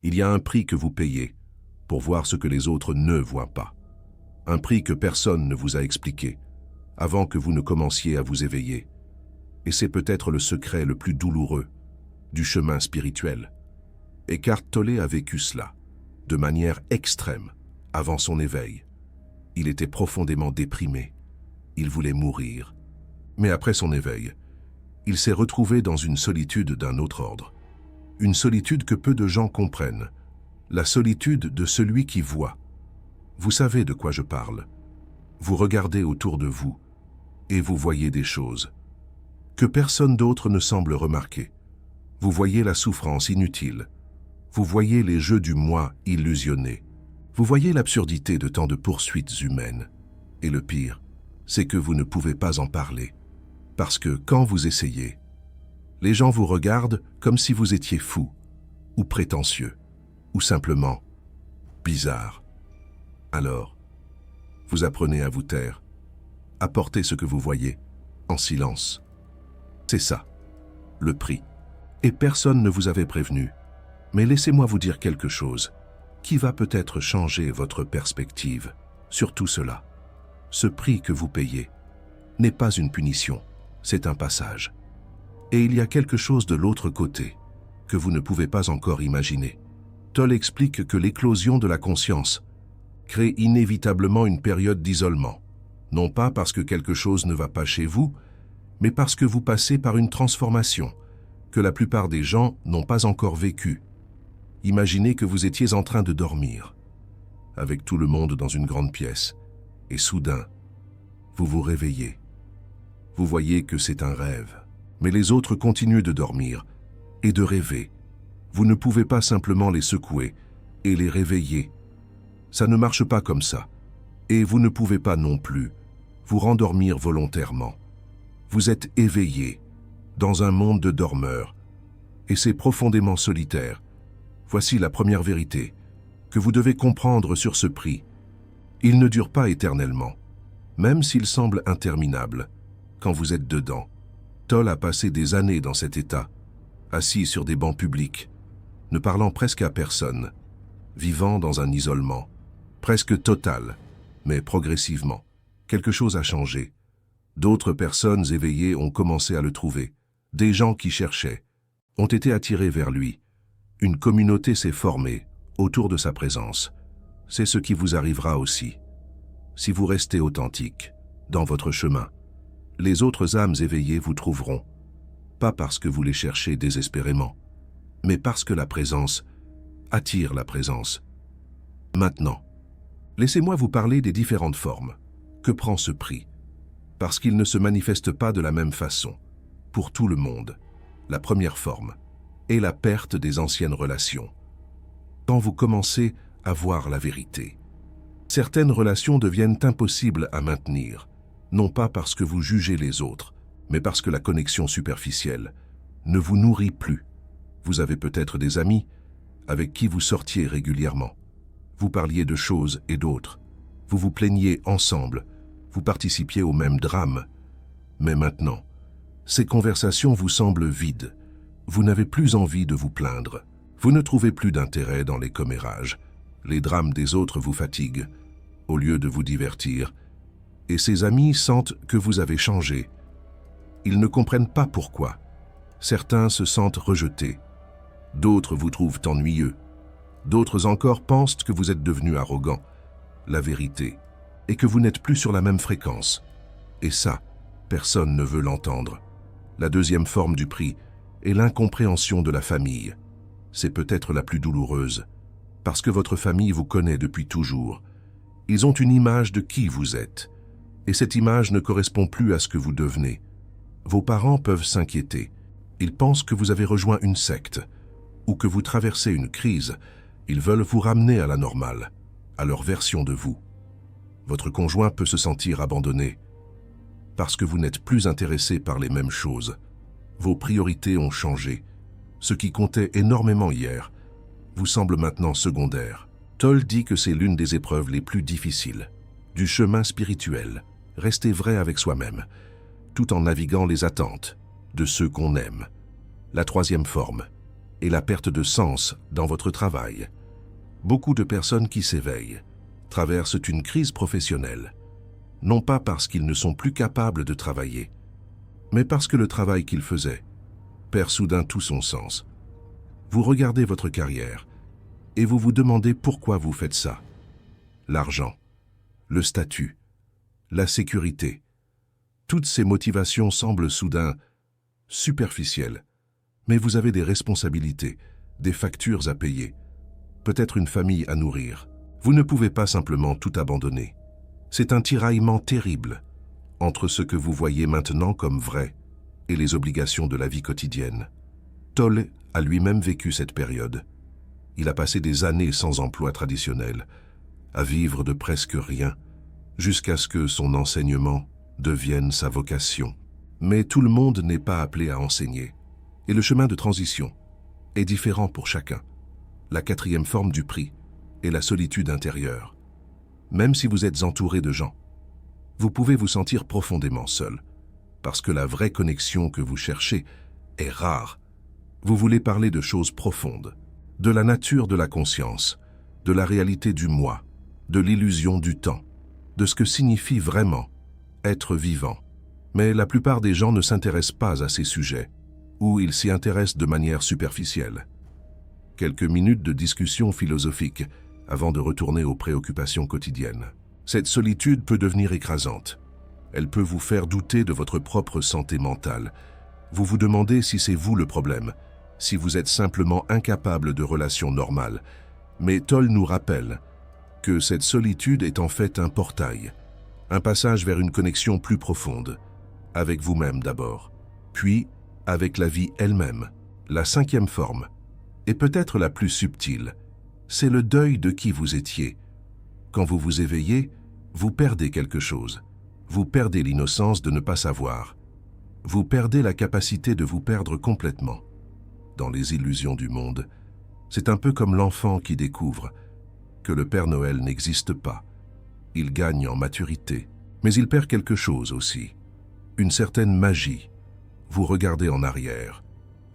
Il y a un prix que vous payez pour voir ce que les autres ne voient pas. Un prix que personne ne vous a expliqué avant que vous ne commenciez à vous éveiller. Et c'est peut-être le secret le plus douloureux du chemin spirituel. Eckhart Tolle a vécu cela, de manière extrême, avant son éveil. Il était profondément déprimé. Il voulait mourir. Mais après son éveil, il s'est retrouvé dans une solitude d'un autre ordre. Une solitude que peu de gens comprennent. La solitude de celui qui voit. Vous savez de quoi je parle. Vous regardez autour de vous et vous voyez des choses que personne d'autre ne semble remarquer. Vous voyez la souffrance inutile. Vous voyez les jeux du moi illusionnés. Vous voyez l'absurdité de tant de poursuites humaines. Et le pire, c'est que vous ne pouvez pas en parler. Parce que quand vous essayez, les gens vous regardent comme si vous étiez fou, ou prétentieux, ou simplement bizarre. Alors, vous apprenez à vous taire, à porter ce que vous voyez, en silence. C'est ça, le prix. Et personne ne vous avait prévenu. Mais laissez-moi vous dire quelque chose qui va peut-être changer votre perspective sur tout cela. Ce prix que vous payez n'est pas une punition, c'est un passage. Et il y a quelque chose de l'autre côté que vous ne pouvez pas encore imaginer. Tolle explique que l'éclosion de la conscience crée inévitablement une période d'isolement, non pas parce que quelque chose ne va pas chez vous, mais parce que vous passez par une transformation que la plupart des gens n'ont pas encore vécue. Imaginez que vous étiez en train de dormir, avec tout le monde dans une grande pièce, et soudain, vous vous réveillez. Vous voyez que c'est un rêve, mais les autres continuent de dormir et de rêver. Vous ne pouvez pas simplement les secouer et les réveiller. Ça ne marche pas comme ça. Et vous ne pouvez pas non plus vous rendormir volontairement. Vous êtes éveillé dans un monde de dormeurs, et c'est profondément solitaire. Voici la première vérité que vous devez comprendre sur ce prix. Il ne dure pas éternellement, même s'il semble interminable, quand vous êtes dedans. Tolle a passé des années dans cet état, assis sur des bancs publics, ne parlant presque à personne, vivant dans un isolement, presque total, mais progressivement. Quelque chose a changé. D'autres personnes éveillées ont commencé à le trouver. Des gens qui cherchaient ont été attirés vers lui. Une communauté s'est formée autour de sa présence. C'est ce qui vous arrivera aussi. Si vous restez authentique dans votre chemin, les autres âmes éveillées vous trouveront, pas parce que vous les cherchez désespérément, mais parce que la présence attire la présence. Maintenant, laissez-moi vous parler des différentes formes que prend ce prix, parce qu'il ne se manifeste pas de la même façon pour tout le monde. La première forme est la perte des anciennes relations. Quand vous commencez à voir la vérité, certaines relations deviennent impossibles à maintenir, non pas parce que vous jugez les autres, mais parce que la connexion superficielle ne vous nourrit plus. Vous avez peut-être des amis avec qui vous sortiez régulièrement. Vous parliez de choses et d'autres. Vous vous plaigniez ensemble. Vous participiez au même drame. Mais maintenant, ces conversations vous semblent vides. Vous n'avez plus envie de vous plaindre. Vous ne trouvez plus d'intérêt dans les commérages. Les drames des autres vous fatiguent, au lieu de vous divertir. Et ces amis sentent que vous avez changé. Ils ne comprennent pas pourquoi. Certains se sentent rejetés. D'autres vous trouvent ennuyeux. D'autres encore pensent que vous êtes devenu arrogant. La vérité est que vous n'êtes plus sur la même fréquence. Et ça, personne ne veut l'entendre. La deuxième forme du prix est l'incompréhension de la famille. C'est peut-être la plus douloureuse, parce que votre famille vous connaît depuis toujours. Ils ont une image de qui vous êtes, et cette image ne correspond plus à ce que vous devenez. Vos parents peuvent s'inquiéter. Ils pensent que vous avez rejoint une secte, ou que vous traversez une crise. Ils veulent vous ramener à la normale, à leur version de vous. Votre conjoint peut se sentir abandonné, parce que vous n'êtes plus intéressé par les mêmes choses. Vos priorités ont changé. Ce qui comptait énormément hier vous semble maintenant secondaire. Tolle dit que c'est l'une des épreuves les plus difficiles du chemin spirituel. Rester vrai avec soi-même, tout en naviguant les attentes de ceux qu'on aime. La troisième forme et la perte de sens dans votre travail. Beaucoup de personnes qui s'éveillent traversent une crise professionnelle, non pas parce qu'ils ne sont plus capables de travailler, mais parce que le travail qu'ils faisaient perd soudain tout son sens. Vous regardez votre carrière et vous vous demandez pourquoi vous faites ça. L'argent, le statut, la sécurité, toutes ces motivations semblent soudain superficielles, mais vous avez des responsabilités, des factures à payer, peut-être une famille à nourrir. Vous ne pouvez pas simplement tout abandonner. C'est un tiraillement terrible entre ce que vous voyez maintenant comme vrai et les obligations de la vie quotidienne. Tolle a lui-même vécu cette période. Il a passé des années sans emploi traditionnel, à vivre de presque rien, jusqu'à ce que son enseignement devienne sa vocation. Mais tout le monde n'est pas appelé à enseigner, et le chemin de transition est différent pour chacun. La quatrième forme du prix est la solitude intérieure. Même si vous êtes entouré de gens, vous pouvez vous sentir profondément seul, parce que la vraie connexion que vous cherchez est rare. Vous voulez parler de choses profondes, de la nature de la conscience, de la réalité du moi, de l'illusion du temps, de ce que signifie vraiment être vivant. Mais la plupart des gens ne s'intéressent pas à ces sujets, ou ils s'y intéressent de manière superficielle. Quelques minutes de discussion philosophique avant de retourner aux préoccupations quotidiennes. Cette solitude peut devenir écrasante. Elle peut vous faire douter de votre propre santé mentale. Vous vous demandez si c'est vous le problème, si vous êtes simplement incapable de relations normales. Mais Tolle nous rappelle que cette solitude est en fait un portail, un passage vers une connexion plus profonde, avec vous-même d'abord, puis avec la vie elle-même. La cinquième forme, et peut-être la plus subtile, c'est le deuil de qui vous étiez. Quand vous vous éveillez, vous perdez quelque chose. Vous perdez l'innocence de ne pas savoir. Vous perdez la capacité de vous perdre complètement. Dans les illusions du monde, c'est un peu comme l'enfant qui découvre que le Père Noël n'existe pas. Il gagne en maturité, mais il perd quelque chose aussi, une certaine magie. Vous regardez en arrière,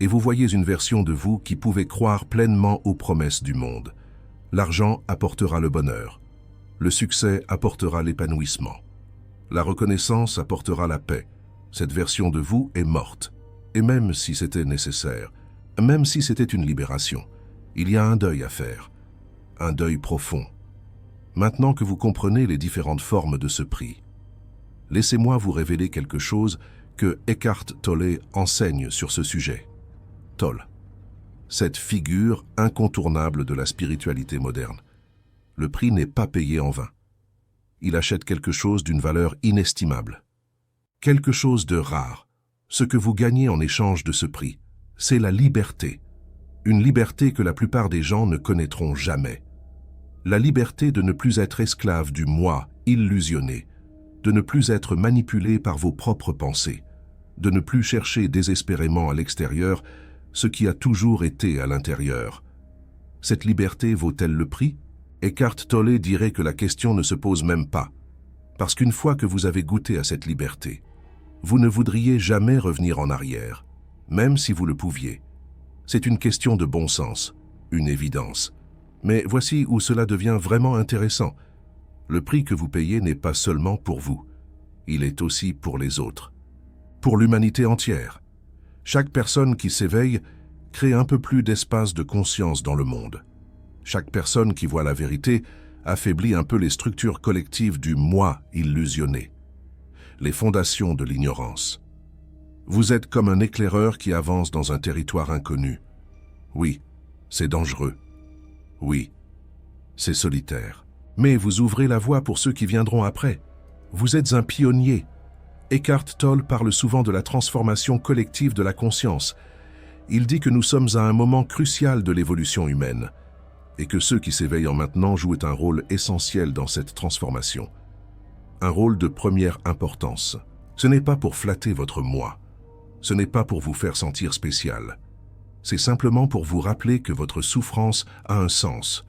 et vous voyez une version de vous qui pouvait croire pleinement aux promesses du monde. L'argent apportera le bonheur, le succès apportera l'épanouissement, la reconnaissance apportera la paix. Cette version de vous est morte, et même si c'était nécessaire, même si c'était une libération, il y a un deuil à faire, un deuil profond. Maintenant que vous comprenez les différentes formes de ce prix, laissez-moi vous révéler quelque chose que Eckhart Tolle enseigne sur ce sujet. Tolle, cette figure incontournable de la spiritualité moderne. Le prix n'est pas payé en vain. Il achète quelque chose d'une valeur inestimable. Quelque chose de rare. Ce que vous gagnez en échange de ce prix, c'est la liberté. Une liberté que la plupart des gens ne connaîtront jamais. La liberté de ne plus être esclave du moi illusionné, de ne plus être manipulé par vos propres pensées, de ne plus chercher désespérément à l'extérieur ce qui a toujours été à l'intérieur. Cette liberté vaut-elle le prix? Eckhart Tolle dirait que la question ne se pose même pas, parce qu'une fois que vous avez goûté à cette liberté, vous ne voudriez jamais revenir en arrière, même si vous le pouviez. C'est une question de bon sens, une évidence. Mais voici où cela devient vraiment intéressant. Le prix que vous payez n'est pas seulement pour vous, il est aussi pour les autres, pour l'humanité entière. Chaque personne qui s'éveille crée un peu plus d'espace de conscience dans le monde. Chaque personne qui voit la vérité affaiblit un peu les structures collectives du moi illusionné, les fondations de l'ignorance. Vous êtes comme un éclaireur qui avance dans un territoire inconnu. Oui, c'est dangereux. Oui, c'est solitaire. Mais vous ouvrez la voie pour ceux qui viendront après. Vous êtes un pionnier. Eckhart Tolle parle souvent de la transformation collective de la conscience. Il dit que nous sommes à un moment crucial de l'évolution humaine et que ceux qui s'éveillent en maintenant jouent un rôle essentiel dans cette transformation. Un rôle de première importance. Ce n'est pas pour flatter votre moi. Ce n'est pas pour vous faire sentir spécial. C'est simplement pour vous rappeler que votre souffrance a un sens,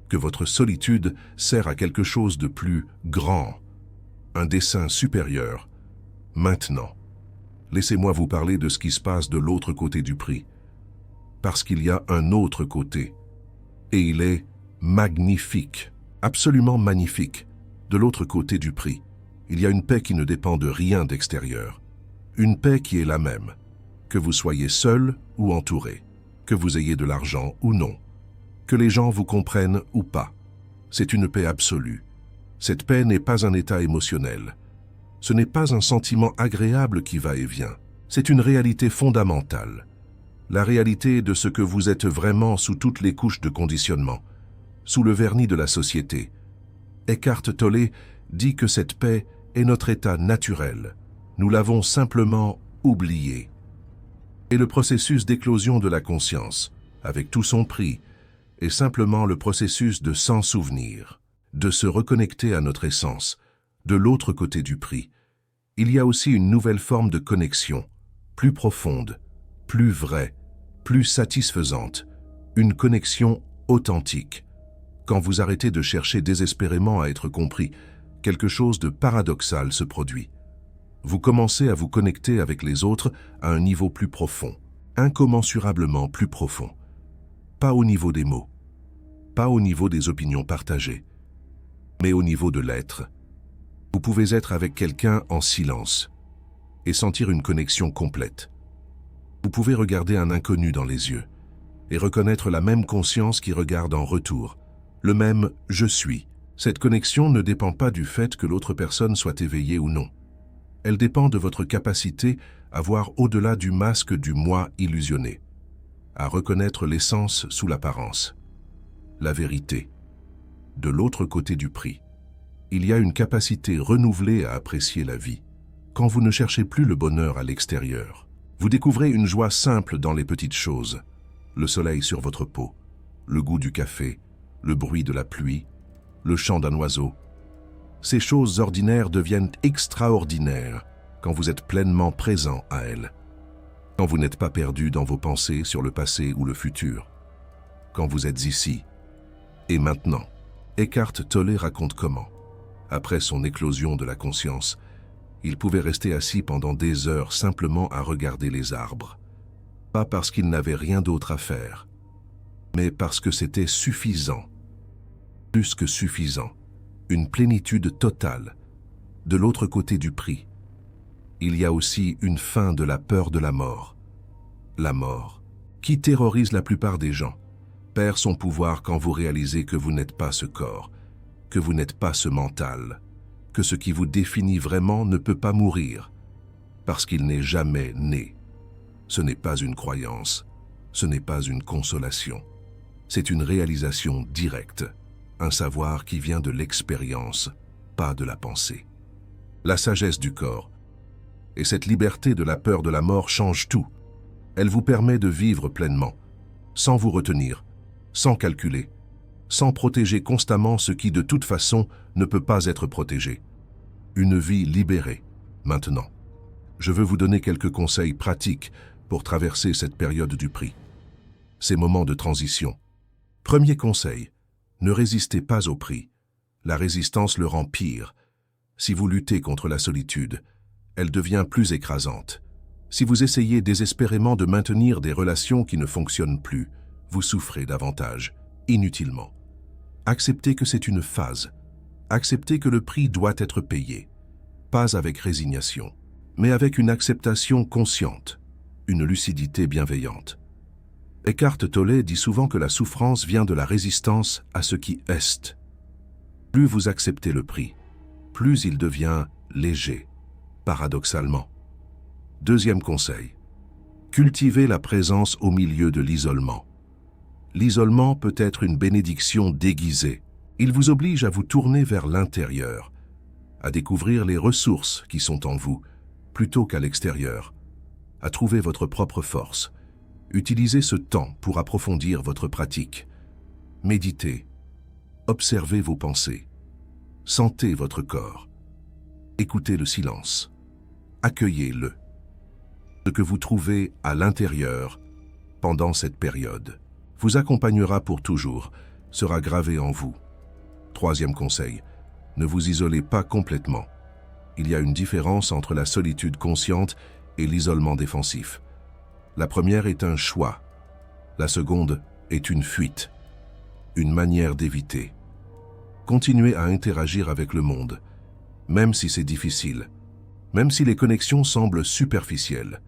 que votre solitude sert à quelque chose de plus grand, un dessein supérieur. Maintenant, laissez-moi vous parler de ce qui se passe de l'autre côté du prix. parce qu'il y a un autre côté. Et il est magnifique, absolument magnifique. De l'autre côté du prix, il y a une paix qui ne dépend de rien d'extérieur. Une paix qui est la même, que vous soyez seul ou entouré, que vous ayez de l'argent ou non, que les gens vous comprennent ou pas. C'est une paix absolue. Cette paix n'est pas un état émotionnel. Ce n'est pas un sentiment agréable qui va et vient. C'est une réalité fondamentale. La réalité de ce que vous êtes vraiment sous toutes les couches de conditionnement, sous le vernis de la société. Eckhart Tolle dit que cette paix est notre état naturel. Nous l'avons simplement oublié. Et le processus d'éclosion de la conscience, avec tout son prix, est simplement le processus de s'en souvenir, de se reconnecter à notre essence, de l'autre côté du prix. Il y a aussi une nouvelle forme de connexion, plus profonde, plus vraie, plus satisfaisante, une connexion authentique. Quand vous arrêtez de chercher désespérément à être compris, quelque chose de paradoxal se produit. Vous commencez à vous connecter avec les autres à un niveau plus profond, incommensurablement plus profond. Pas au niveau des mots, pas au niveau des opinions partagées, mais au niveau de l'être. Vous pouvez être avec quelqu'un en silence et sentir une connexion complète. Vous pouvez regarder un inconnu dans les yeux et reconnaître la même conscience qui regarde en retour, le même « je suis ». Cette connexion ne dépend pas du fait que l'autre personne soit éveillée ou non. Elle dépend de votre capacité à voir au-delà du masque du moi illusionné, à reconnaître l'essence sous l'apparence, la vérité. De l'autre côté du prix, il y a une capacité renouvelée à apprécier la vie. Quand vous ne cherchez plus le bonheur à l'extérieur, vous découvrez une joie simple dans les petites choses. Le soleil sur votre peau, le goût du café, le bruit de la pluie, le chant d'un oiseau. Ces choses ordinaires deviennent extraordinaires quand vous êtes pleinement présent à elles. Quand vous n'êtes pas perdu dans vos pensées sur le passé ou le futur. Quand vous êtes ici et maintenant. Eckhart Tolle raconte comment, après son éclosion de la conscience, il pouvait rester assis pendant des heures simplement à regarder les arbres. Pas parce qu'il n'avait rien d'autre à faire, mais parce que c'était suffisant. Plus que suffisant. Une plénitude totale. De l'autre côté du prix, il y a aussi une fin de la peur de la mort. La mort, qui terrorise la plupart des gens, perd son pouvoir quand vous réalisez que vous n'êtes pas ce corps, que vous n'êtes pas ce mental, que ce qui vous définit vraiment ne peut pas mourir, parce qu'il n'est jamais né. Ce n'est pas une croyance, ce n'est pas une consolation. C'est une réalisation directe, un savoir qui vient de l'expérience, pas de la pensée. La sagesse du corps. Et cette liberté de la peur de la mort change tout. Elle vous permet de vivre pleinement, sans vous retenir, sans calculer, sans protéger constamment ce qui de toute façon ne peut pas être protégé. Une vie libérée, maintenant. Je veux vous donner quelques conseils pratiques pour traverser cette période du prix. Ces moments de transition. Premier conseil, ne résistez pas au prix. La résistance le rend pire. Si vous luttez contre la solitude, elle devient plus écrasante. Si vous essayez désespérément de maintenir des relations qui ne fonctionnent plus, vous souffrez davantage, inutilement. Acceptez que c'est une phase. Acceptez que le prix doit être payé. Pas avec résignation, mais avec une acceptation consciente, une lucidité bienveillante. Eckhart Tolle dit souvent que la souffrance vient de la résistance à ce qui est. Plus vous acceptez le prix, plus il devient léger, paradoxalement. Deuxième conseil, cultivez la présence au milieu de l'isolement. L'isolement peut être une bénédiction déguisée. Il vous oblige à vous tourner vers l'intérieur, à découvrir les ressources qui sont en vous, plutôt qu'à l'extérieur, à trouver votre propre force. Utilisez ce temps pour approfondir votre pratique. Méditez, observez vos pensées, sentez votre corps, écoutez le silence, accueillez-le. Ce que vous trouvez à l'intérieur pendant cette période vous accompagnera pour toujours, sera gravé en vous. Troisième conseil, ne vous isolez pas complètement. Il y a une différence entre la solitude consciente et l'isolement défensif. La première est un choix. La seconde est une fuite, une manière d'éviter. Continuez à interagir avec le monde, même si c'est difficile, même si les connexions semblent superficielles,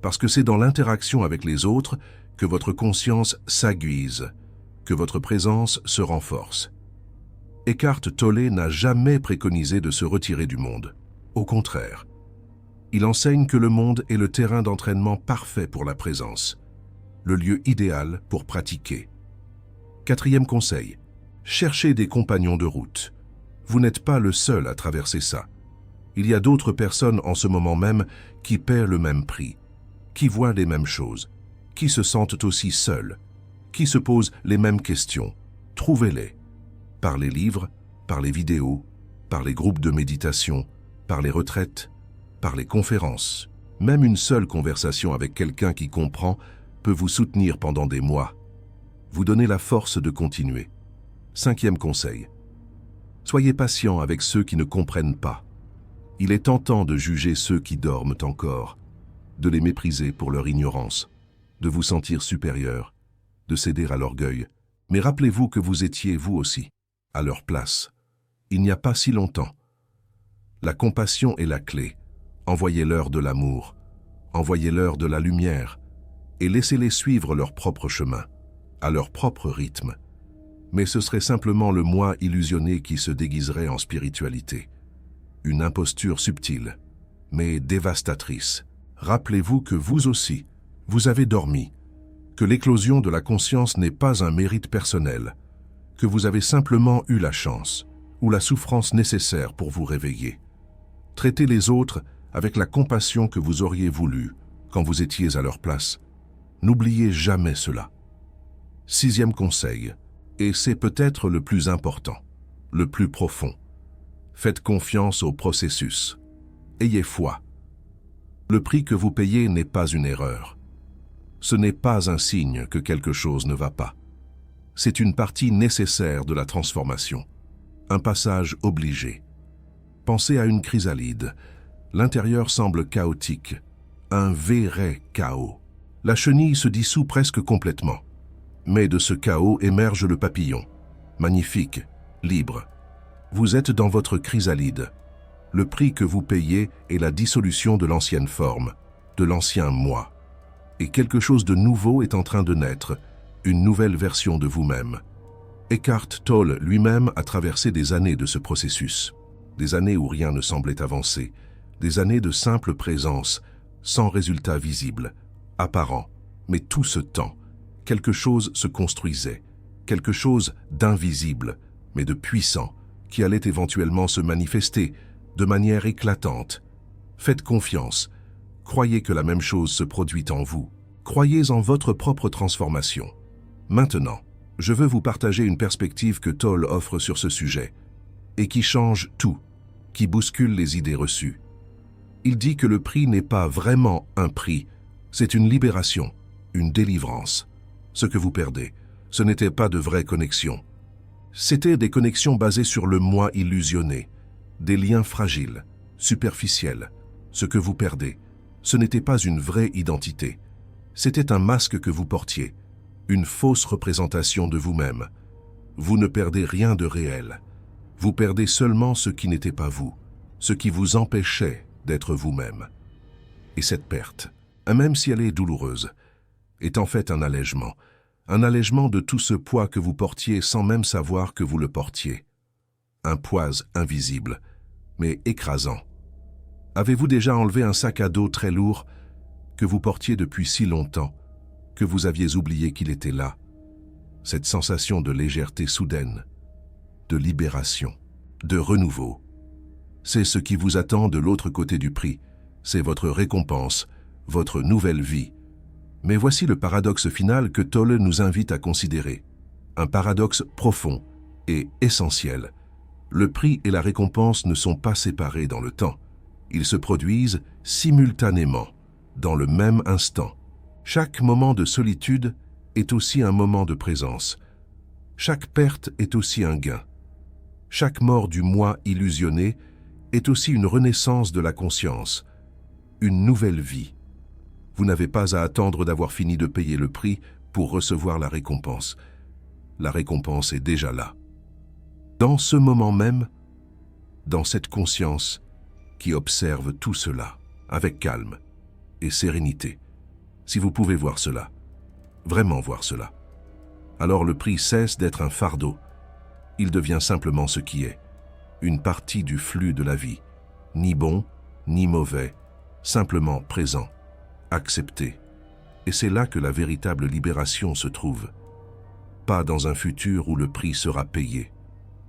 parce que c'est dans l'interaction avec les autres que votre conscience s'aiguise, que votre présence se renforce. Eckhart Tolle n'a jamais préconisé de se retirer du monde. Au contraire, il enseigne que le monde est le terrain d'entraînement parfait pour la présence, le lieu idéal pour pratiquer. Quatrième conseil, cherchez des compagnons de route. Vous n'êtes pas le seul à traverser ça. Il y a d'autres personnes en ce moment même qui paient le même prix, qui voient les mêmes choses, qui se sentent aussi seuls, qui se posent les mêmes questions. Trouvez-les. Par les livres, par les vidéos, par les groupes de méditation, par les retraites, par les conférences. Même une seule conversation avec quelqu'un qui comprend peut vous soutenir pendant des mois, vous donner la force de continuer. Cinquième conseil, soyez patient avec ceux qui ne comprennent pas. Il est tentant de juger ceux qui dorment encore, de les mépriser pour leur ignorance, de vous sentir supérieur, de céder à l'orgueil. Mais rappelez-vous que vous étiez, vous aussi, à leur place. Il n'y a pas si longtemps. La compassion est la clé. Envoyez-leur de l'amour, envoyez-leur de la lumière, et laissez-les suivre leur propre chemin, à leur propre rythme. Mais ce serait simplement le moi illusionné qui se déguiserait en spiritualité. Une imposture subtile, mais dévastatrice. Rappelez-vous que vous aussi, vous avez dormi, que l'éclosion de la conscience n'est pas un mérite personnel, que vous avez simplement eu la chance ou la souffrance nécessaire pour vous réveiller. Traitez les autres avec la compassion que vous auriez voulu quand vous étiez à leur place. N'oubliez jamais cela. Sixième conseil, et c'est peut-être le plus important, le plus profond. Faites confiance au processus. Ayez foi. Le prix que vous payez n'est pas une erreur. Ce n'est pas un signe que quelque chose ne va pas. C'est une partie nécessaire de la transformation, un passage obligé. Pensez à une chrysalide. L'intérieur semble chaotique, un vrai chaos. La chenille se dissout presque complètement. Mais de ce chaos émerge le papillon, magnifique, libre. Vous êtes dans votre chrysalide. Le prix que vous payez est la dissolution de l'ancienne forme, de l'ancien moi. Et quelque chose de nouveau est en train de naître, une nouvelle version de vous-même. Eckhart Tolle lui-même a traversé des années de ce processus, des années où rien ne semblait avancer, des années de simple présence, sans résultat visible, apparent, mais tout ce temps, quelque chose se construisait, quelque chose d'invisible, mais de puissant, qui allait éventuellement se manifester de manière éclatante. Faites confiance, croyez que la même chose se produit en vous, croyez en votre propre transformation. Maintenant, je veux vous partager une perspective que Tolle offre sur ce sujet, et qui change tout, qui bouscule les idées reçues. Il dit que le prix n'est pas vraiment un prix, c'est une libération, une délivrance. Ce que vous perdez, ce n'était pas de vraies connexions. C'étaient des connexions basées sur le moi illusionné, des liens fragiles, superficiels. Ce que vous perdez, ce n'était pas une vraie identité. C'était un masque que vous portiez, une fausse représentation de vous-même. Vous ne perdez rien de réel. Vous perdez seulement ce qui n'était pas vous, ce qui vous empêchait d'être vous-même. Et cette perte, même si elle est douloureuse, est en fait un allègement de tout ce poids que vous portiez sans même savoir que vous le portiez. Un poids invisible, mais écrasant. Avez-vous déjà enlevé un sac à dos très lourd que vous portiez depuis si longtemps, que vous aviez oublié qu'il était là? Cette sensation de légèreté soudaine, de libération, de renouveau. C'est ce qui vous attend de l'autre côté du prix. C'est votre récompense, votre nouvelle vie. Mais voici le paradoxe final que Tolle nous invite à considérer. Un paradoxe profond et essentiel. Le prix et la récompense ne sont pas séparés dans le temps. Ils se produisent simultanément, dans le même instant. Chaque moment de solitude est aussi un moment de présence. Chaque perte est aussi un gain. Chaque mort du moi illusionné est aussi une renaissance de la conscience, une nouvelle vie. Vous n'avez pas à attendre d'avoir fini de payer le prix pour recevoir la récompense. La récompense est déjà là. Dans ce moment même, dans cette conscience qui observe tout cela avec calme et sérénité, si vous pouvez voir cela, vraiment voir cela, alors le prix cesse d'être un fardeau. Il devient simplement ce qui est, une partie du flux de la vie, ni bon, ni mauvais, simplement présent, accepté. Et c'est là que la véritable libération se trouve. Pas dans un futur où le prix sera payé,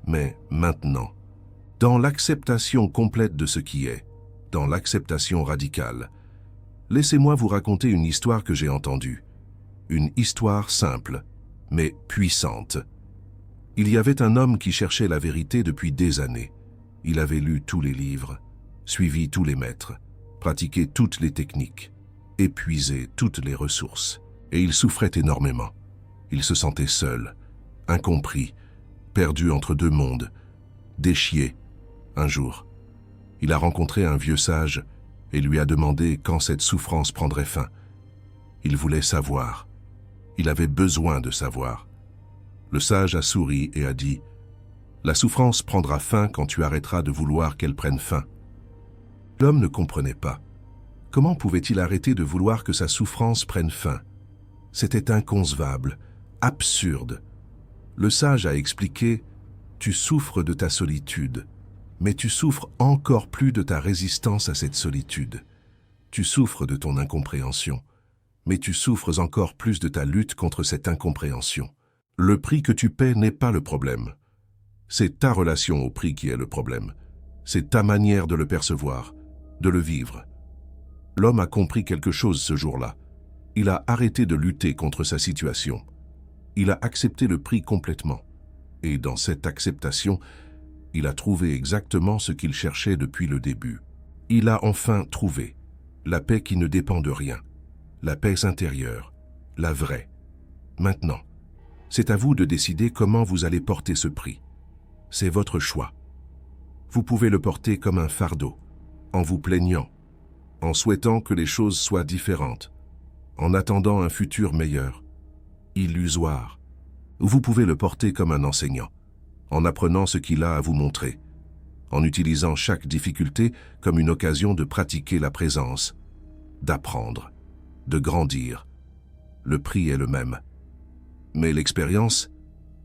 mais maintenant, dans l'acceptation complète de ce qui est, dans l'acceptation radicale. Laissez-moi vous raconter une histoire que j'ai entendue. Une histoire simple, mais puissante. Il y avait un homme qui cherchait la vérité depuis des années. Il avait lu tous les livres, suivi tous les maîtres, pratiqué toutes les techniques, épuisé toutes les ressources. Et il souffrait énormément. Il se sentait seul, incompris, perdu entre deux mondes, déchié. Un jour, il a rencontré un vieux sage et lui a demandé quand cette souffrance prendrait fin. Il voulait savoir. Il avait besoin de savoir. Le sage a souri et a dit « La souffrance prendra fin quand tu arrêteras de vouloir qu'elle prenne fin. » L'homme ne comprenait pas. Comment pouvait-il arrêter de vouloir que sa souffrance prenne fin? C'était inconcevable, absurde. Le sage a expliqué « Tu souffres de ta solitude. Mais tu souffres encore plus de ta résistance à cette solitude. Tu souffres de ton incompréhension, mais tu souffres encore plus de ta lutte contre cette incompréhension. Le prix que tu paies n'est pas le problème. C'est ta relation au prix qui est le problème. C'est ta manière de le percevoir, de le vivre. L'homme a compris quelque chose ce jour-là. Il a arrêté de lutter contre sa situation. Il a accepté le prix complètement. Et dans cette acceptation, il a trouvé exactement ce qu'il cherchait depuis le début. Il a enfin trouvé la paix qui ne dépend de rien, la paix intérieure, la vraie. Maintenant, c'est à vous de décider comment vous allez porter ce prix. C'est votre choix. Vous pouvez le porter comme un fardeau, en vous plaignant, en souhaitant que les choses soient différentes, en attendant un futur meilleur, illusoire. Ou vous pouvez le porter comme un enseignant, en apprenant ce qu'il a à vous montrer, en utilisant chaque difficulté comme une occasion de pratiquer la présence, d'apprendre, de grandir. Le prix est le même, mais l'expérience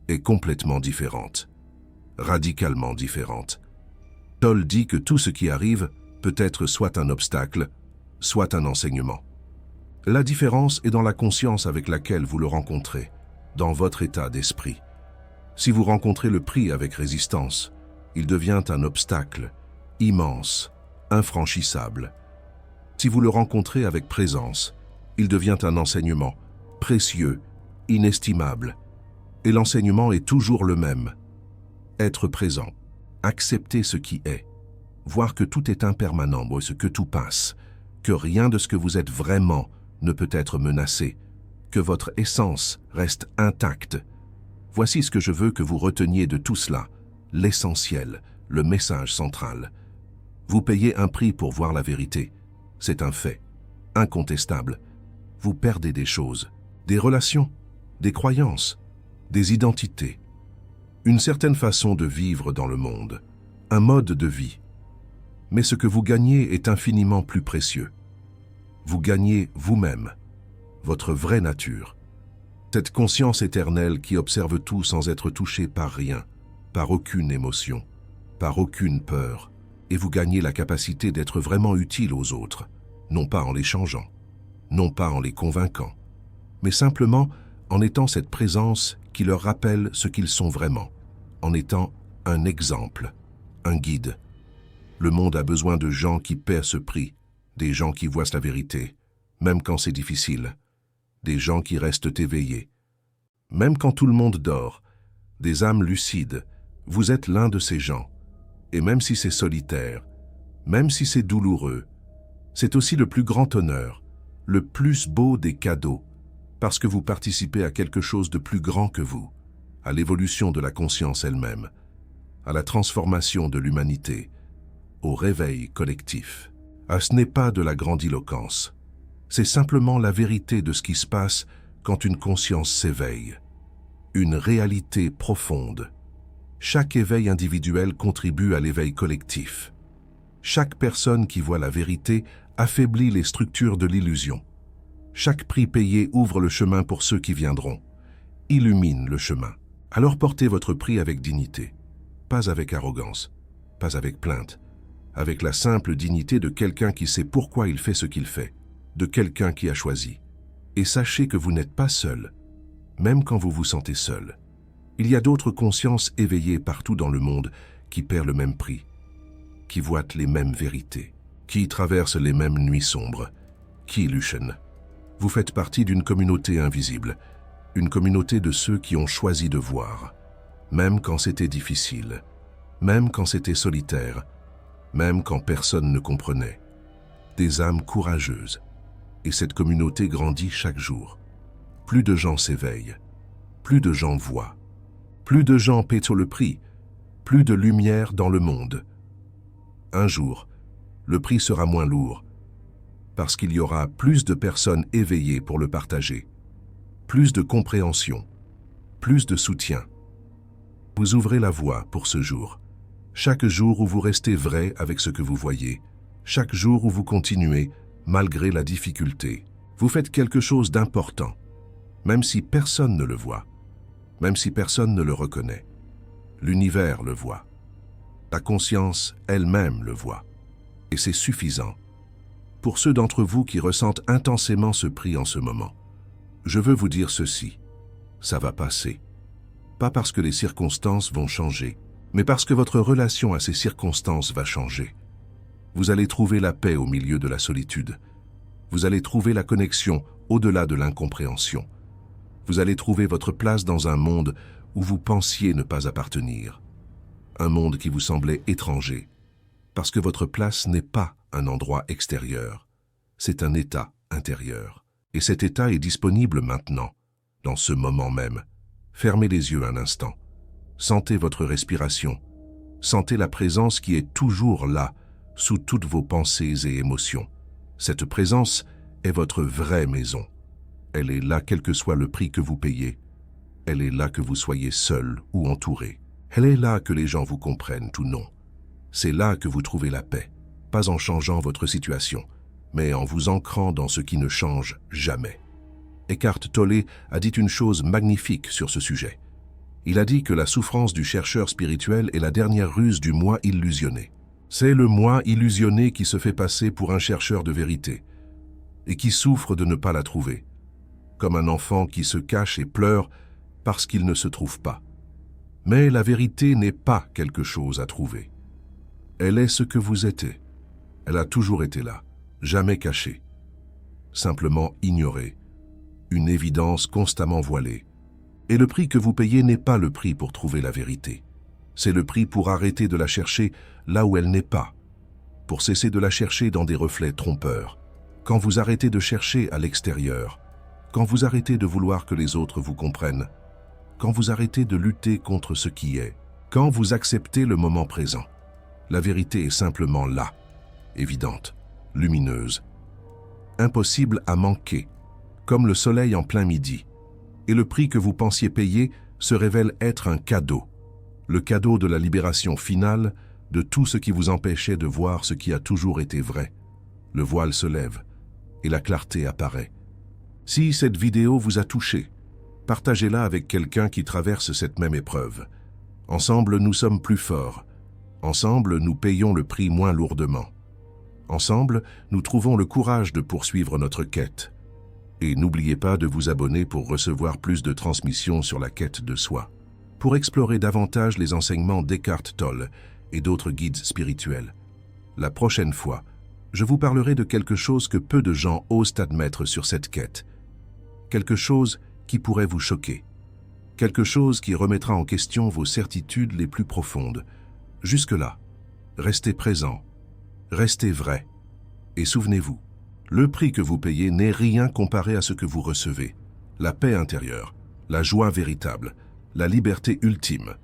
est complètement différente, radicalement différente. Tolle dit que tout ce qui arrive peut être soit un obstacle, soit un enseignement. La différence est dans la conscience avec laquelle vous le rencontrez, dans votre état d'esprit. Si vous rencontrez le prix avec résistance, il devient un obstacle, immense, infranchissable. Si vous le rencontrez avec présence, il devient un enseignement, précieux, inestimable. Et l'enseignement est toujours le même. Être présent, accepter ce qui est, voir que tout est impermanent, que tout passe, que rien de ce que vous êtes vraiment ne peut être menacé, que votre essence reste intacte. Voici ce que je veux que vous reteniez de tout cela, l'essentiel, le message central. Vous payez un prix pour voir la vérité. C'est un fait, incontestable. Vous perdez des choses, des relations, des croyances, des identités, une certaine façon de vivre dans le monde, un mode de vie. Mais ce que vous gagnez est infiniment plus précieux. Vous gagnez vous-même, votre vraie nature. Cette conscience éternelle qui observe tout sans être touchée par rien, par aucune émotion, par aucune peur, et vous gagnez la capacité d'être vraiment utile aux autres, non pas en les changeant, non pas en les convainquant, mais simplement en étant cette présence qui leur rappelle ce qu'ils sont vraiment, en étant un exemple, un guide. Le monde a besoin de gens qui paient ce prix, des gens qui voient la vérité, même quand c'est difficile, des gens qui restent éveillés. Même quand tout le monde dort, des âmes lucides, vous êtes l'un de ces gens. Et même si c'est solitaire, même si c'est douloureux, c'est aussi le plus grand honneur, le plus beau des cadeaux, parce que vous participez à quelque chose de plus grand que vous, à l'évolution de la conscience elle-même, à la transformation de l'humanité, au réveil collectif. Ce n'est pas de la grandiloquence. C'est simplement la vérité de ce qui se passe quand une conscience s'éveille, une réalité profonde. Chaque éveil individuel contribue à l'éveil collectif. Chaque personne qui voit la vérité affaiblit les structures de l'illusion. Chaque prix payé ouvre le chemin pour ceux qui viendront, illumine le chemin. Alors portez votre prix avec dignité, pas avec arrogance, pas avec plainte, avec la simple dignité de quelqu'un qui sait pourquoi il fait ce qu'il fait, de quelqu'un qui a choisi. Et sachez que vous n'êtes pas seul, même quand vous vous sentez seul. Il y a d'autres consciences éveillées partout dans le monde qui paient le même prix, qui voient les mêmes vérités, qui traversent les mêmes nuits sombres, qui illusionnent. Vous faites partie d'une communauté invisible, une communauté de ceux qui ont choisi de voir, même quand c'était difficile, même quand c'était solitaire, même quand personne ne comprenait. Des âmes courageuses. Et cette communauté grandit chaque jour. Plus de gens s'éveillent, plus de gens voient, plus de gens paient le prix, plus de lumière dans le monde. Un jour, le prix sera moins lourd, parce qu'il y aura plus de personnes éveillées pour le partager, plus de compréhension, plus de soutien. Vous ouvrez la voie pour ce jour. Chaque jour où vous restez vrai avec ce que vous voyez, chaque jour où vous continuez, malgré la difficulté, vous faites quelque chose d'important, même si personne ne le voit, même si personne ne le reconnaît. L'univers le voit. La conscience elle-même le voit. Et c'est suffisant. Pour ceux d'entre vous qui ressentent intensément ce prix en ce moment, je veux vous dire ceci, ça va passer. Pas parce que les circonstances vont changer, mais parce que votre relation à ces circonstances va changer. Vous allez trouver la paix au milieu de la solitude. Vous allez trouver la connexion au-delà de l'incompréhension. Vous allez trouver votre place dans un monde où vous pensiez ne pas appartenir. Un monde qui vous semblait étranger, parce que votre place n'est pas un endroit extérieur, c'est un état intérieur. Et cet état est disponible maintenant, dans ce moment même. Fermez les yeux un instant. Sentez votre respiration. Sentez la présence qui est toujours là, sous toutes vos pensées et émotions. Cette présence est votre vraie maison. Elle est là quel que soit le prix que vous payez. Elle est là que vous soyez seul ou entouré. Elle est là que les gens vous comprennent ou non. C'est là que vous trouvez la paix, pas en changeant votre situation, mais en vous ancrant dans ce qui ne change jamais. Eckhart Tolle a dit une chose magnifique sur ce sujet. Il a dit que la souffrance du chercheur spirituel est la dernière ruse du moi illusionné. C'est le moi illusionné qui se fait passer pour un chercheur de vérité et qui souffre de ne pas la trouver, comme un enfant qui se cache et pleure parce qu'il ne se trouve pas. Mais la vérité n'est pas quelque chose à trouver. Elle est ce que vous êtes. Elle a toujours été là, jamais cachée, simplement ignorée, une évidence constamment voilée. Et le prix que vous payez n'est pas le prix pour trouver la vérité. C'est le prix pour arrêter de la chercher là où elle n'est pas, pour cesser de la chercher dans des reflets trompeurs. Quand vous arrêtez de chercher à l'extérieur, quand vous arrêtez de vouloir que les autres vous comprennent, quand vous arrêtez de lutter contre ce qui est, quand vous acceptez le moment présent, la vérité est simplement là, évidente, lumineuse, impossible à manquer, comme le soleil en plein midi. Et le prix que vous pensiez payer se révèle être un cadeau, le cadeau de la libération finale de tout ce qui vous empêchait de voir ce qui a toujours été vrai. Le voile se lève et la clarté apparaît. Si cette vidéo vous a touché, partagez-la avec quelqu'un qui traverse cette même épreuve. Ensemble, nous sommes plus forts. Ensemble, nous payons le prix moins lourdement. Ensemble, nous trouvons le courage de poursuivre notre quête. Et n'oubliez pas de vous abonner pour recevoir plus de transmissions sur la quête de soi, pour explorer davantage les enseignements d'Eckhart Tolle et d'autres guides spirituels. La prochaine fois, je vous parlerai de quelque chose que peu de gens osent admettre sur cette quête. Quelque chose qui pourrait vous choquer. Quelque chose qui remettra en question vos certitudes les plus profondes. Jusque-là, restez présent, restez vrai. Et souvenez-vous, le prix que vous payez n'est rien comparé à ce que vous recevez. La paix intérieure, la joie véritable, la liberté ultime,